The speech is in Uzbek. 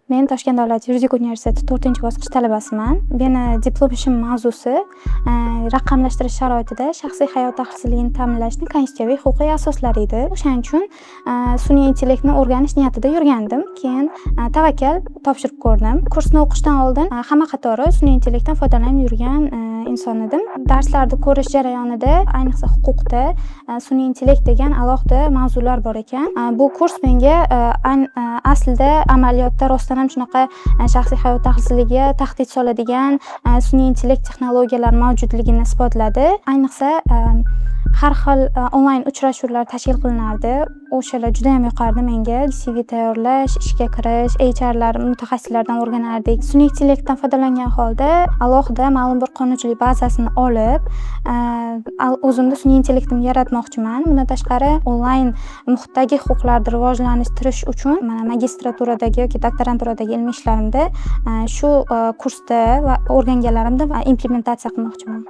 Men Toshkent davlat yuridik universiteti 4-bosqich talabasiman. Meni diplom ishim mavzusi raqamlashtirish sharoitida shaxsiy hayot xavfsizligini ta'minlashning konstitutsiyaviy huquqiy asoslari edi. O'shaning uchun sun'iy intellektni o'rganish niyatida yurgandim. Keyin tavakkal topshirib ko'rdim. Kursni o'qishdan oldin hamma qatori sun'iy intellektdan foydalanib yurgan inson edim. Darslarni ko'rish jarayonida, ayniqsa huquqda sun'iy intellekt degan alohida mavzular bor ekan. Bu kurs menga aslida amaliyotda rostdan ham shunaqa shaxsiy hayot xavfsizligiga tahdid soladigan sun'iy intellekt texnologiyalari mavjudligini isbotladi. Ayniqsa har xil onlayn uchrashuvlar tashkil qilinardi. O'shalar juda ham yoqardi menga. CV tayyorlash, ishga kirish, HRlar mutaxassislaridan o'rganardik. Sun'iy intellektdan foydalangan holda alohida ma'lum bir qonunchilik bazasini olib, o'zimda sun'iy intellektimni yaratmoqchiman. Bundan tashqari, onlayn muhitdagi huquqlarni rivojlantirish uchun mana magistraturadagi yoki doktoranturadagi ilmiy ishlarimda shu kursda va o'rganganlarimni implementatsiya qilmoqchiman.